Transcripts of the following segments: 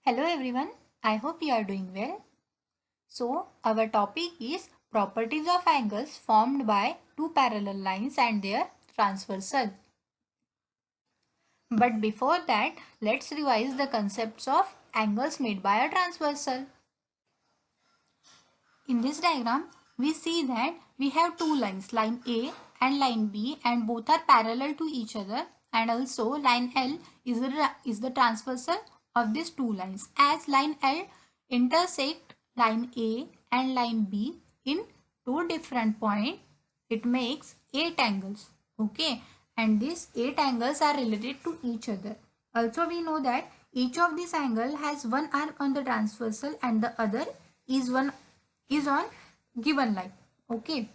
Hello everyone, I hope you are doing well. So, our topic is properties of angles formed by two parallel lines and their transversal. But before that, let's revise the concepts of angles made by a transversal. In this diagram, we see that we have two lines, line A and line B, and both are parallel to each other, and also line L is the transversal of these two lines. As line L intersect line A and line B in two different points, it makes 8 angles. Okay, and these 8 angles are related to each other. Also, we know that each of these angle has one arm on the transversal and the other is on given line. Okay,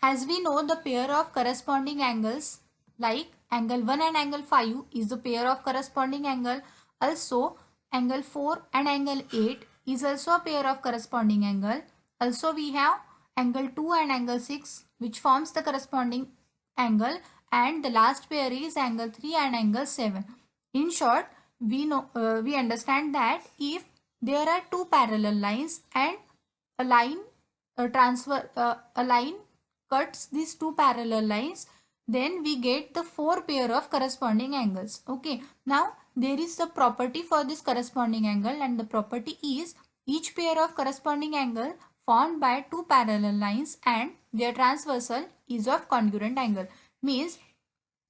as we know, the pair of corresponding angles like angle 1 and angle 5 is the pair of corresponding angle. Also, angle 4 and angle 8 is also a pair of corresponding angle. Also, we have angle 2 and angle 6 which forms the corresponding angle, and the last pair is angle 3 and angle 7. In short, we understand that if there are two parallel lines and a line a line cuts these two parallel lines, then we get the four pair of corresponding angles. Okay, now there is the property for this corresponding angle, and the property is each pair of corresponding angle formed by two parallel lines and their transversal is of congruent angle. Means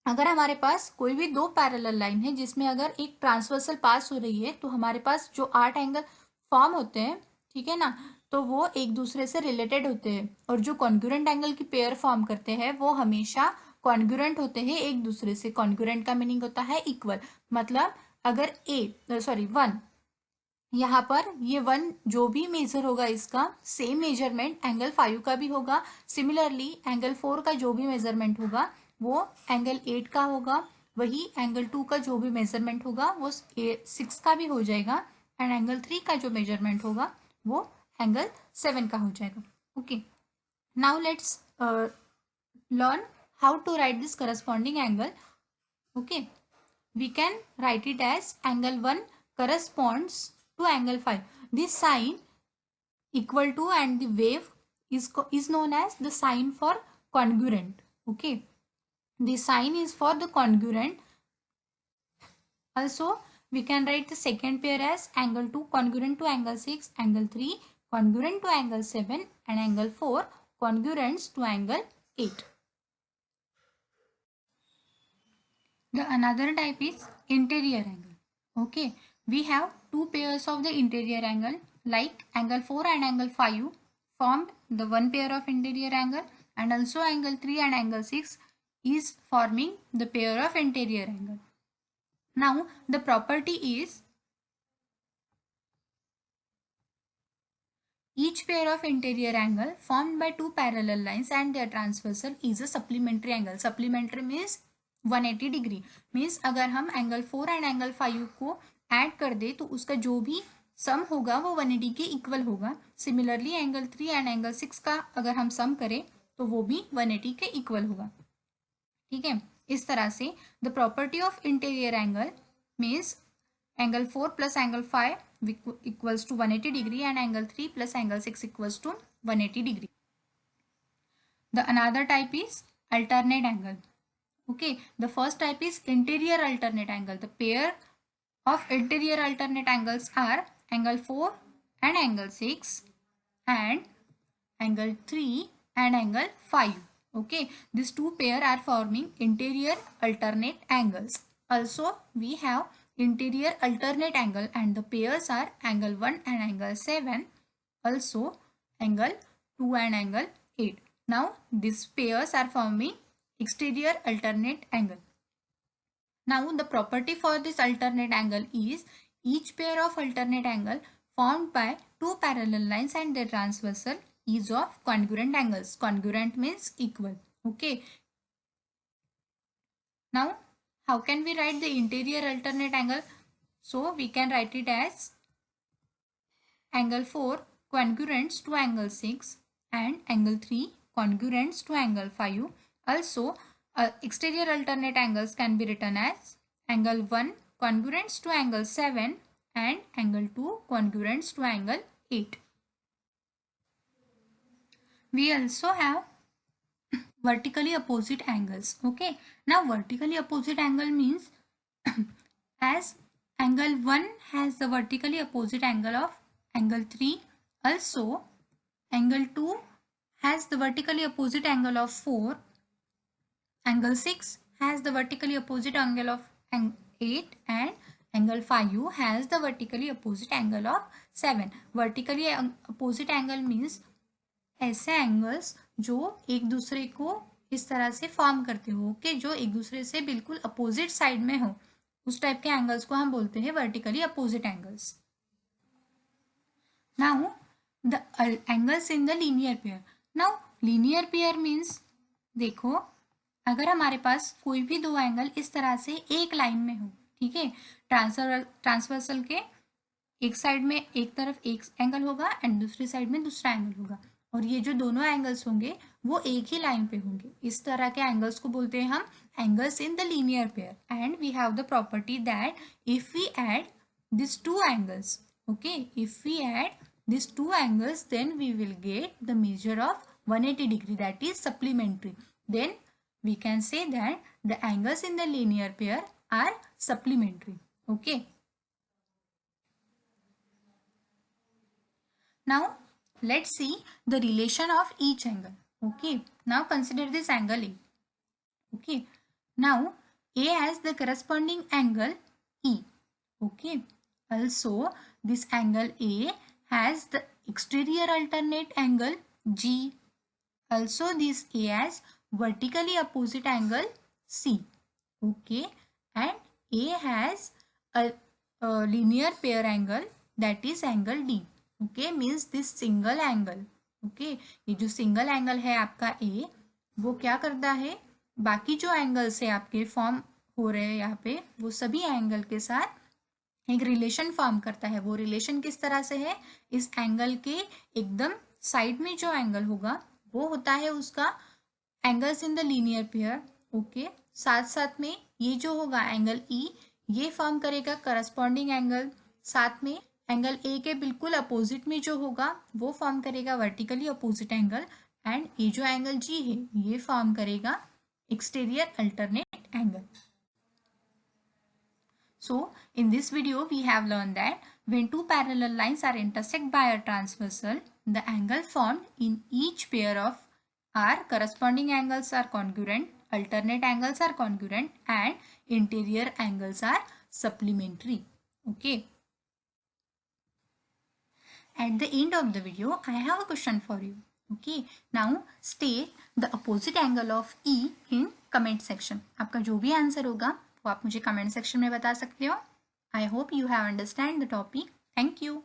अगर हमारे पास कोई भी दो parallel line है जिसमें अगर एक transversal पास हो रही है तो हमारे पास जो 8 एंगल फॉर्म होते हैं, ठीक है ना, तो वो एक दूसरे से रिलेटेड होते हैं, और जो कॉन्ग्रुएंट एंगल की पेयर फॉर्म करते हैं वो हमेशा कॉन्ग्रुएंट होते हैं एक दूसरे से. कॉन्ग्रुएंट का मीनिंग होता है इक्वल. मतलब अगर वन, यहाँ पर ये वन जो भी मेजर होगा इसका सेम मेजरमेंट एंगल 5 का भी होगा. सिमिलरली एंगल 4 का जो भी मेजरमेंट होगा वो एंगल 8 का होगा. वही एंगल 2 का जो भी मेजरमेंट होगा वो 6 का भी हो जाएगा, एंड एंगल 3 का जो मेजरमेंट होगा वो एंगल 7 का हो जाएगा. Okay, now let's learn how to write this corresponding angle. Okay, we can write it as angle 1 corresponds to angle 5. This sign equal to and the wave is known as the sign for congruent. Okay, the sign is for the congruent. Also, we can write the second pair as angle 2 congruent to angle 6, angle 3 congruent to angle 7, and angle 4 congruent to angle 8. The another type is interior angle. Okay, we have two pairs of the interior angle like angle 4 and angle 5 formed the one pair of interior angle, and also angle 3 and angle 6 is forming the pair of interior angle. Now the property is each pair of interior angle formed by two parallel lines and their transversal is a supplementary angle. Supplementary means 180 degree. Means अगर हम angle 4 and angle 5 को add कर दे तो उसका जो भी सम होगा वो 180 के इक्वल होगा. सिमिलरली एंगल 3 एंड एंगल 6 का अगर हम सम करें तो वो भी 180 के इक्वल होगा. ठीक है, इस तरह से the property of interior angle means angle 4 plus angle 5 equals to 180 degree and angle 3 plus angle 6 equals to 180 degree. The another type is alternate angle. Okay, the first type is interior alternate angle. The pair of interior alternate angles are angle 4 and angle 6 and angle 3 and angle 5. Okay, these two pair are forming interior alternate angles. Also, we have interior alternate angle and the pairs are angle 1 and angle 7, also angle 2 and angle 8. Now these pairs are forming exterior alternate angle. Now the property for this alternate angle is each pair of alternate angle formed by two parallel lines and their transversal is of congruent angles. Congruent means equal. Okay, now how can we write the interior alternate angle? So we can write it as angle 4 congruent to angle 6 and angle 3 congruent to angle 5. Also, exterior alternate angles can be written as angle 1 congruent to angle 7 and angle 2 congruent to angle 8. We also have vertically opposite angles. Okay, now vertically opposite angle means as angle 1 has the vertically opposite angle of angle 3, also angle 2 has the vertically opposite angle of 4, angle 6 has the vertically opposite angle of 8, and angle 5 has the vertically opposite angle of 7. Vertically opposite angle means ऐसे angles जो एक दूसरे को इस तरह से form करते हो, ओके, जो एक दूसरे से बिल्कुल अपोजिट साइड में हो, उस टाइप के एंगल्स को हम बोलते हैं vertically opposite angles. Now the angles in the linear pair. Now linear pair means, देखो अगर हमारे पास कोई भी दो एंगल इस तरह से एक लाइन में हो, ठीक है, ट्रांसवर्सल के एक साइड में एक तरफ एक एंगल होगा एंड दूसरी साइड में दूसरा एंगल होगा, और ये जो दोनों एंगल्स होंगे वो एक ही लाइन पे होंगे. इस तरह के एंगल्स को बोलते हैं हम angles in the linear pair. And we have the property that if we add this two angles, okay, if we add this two angles then we will get the measure of 180 degree, that is supplementary. Then we can say that the angles in the linear pair are supplementary. Okay. Now let's see the relation of each angle. Okay, now consider this angle A. Okay, now A has the corresponding angle E. Okay, also this angle A has the exterior alternate angle G. Also this A has vertically opposite angle C. Okay, and A has a linear pair angle, that is angle D. Okay, means this single angle. Okay, ये जो single angle है आपका A, वो क्या करता है, बाकी जो एंगल्स है आपके फॉर्म हो रहे हैं यहाँ पे, वो सभी एंगल के साथ एक रिलेशन फॉर्म करता है. वो रिलेशन किस तरह से है, इस एंगल के एकदम साइड में जो एंगल होगा वो होता है उसका angles in the linear pair. Okay, साथ साथ में ये जो होगा एंगल E, ये फॉर्म करेगा करस्पॉन्डिंग एंगल. साथ में एंगल ए के बिल्कुल अपोजिट में जो होगा वो फॉर्म करेगा वर्टिकली अपोजिट एंगल. एंड ये जो एंगल G है ये फॉर्म करेगा exterior alternate angle. So in this video we have learned that when two parallel lines are intersect by a transversal, the angle formed in each pair of are corresponding angles are congruent, alternate angles are congruent, and interior angles are supplementary. Okay. At the end of the video, I have a question for you. Okay. Now state the opposite angle of E in comment section. आपका जो भी answer होगा वो आप मुझे comment section में बता सकते हो. I hope you have understand the topic. Thank you.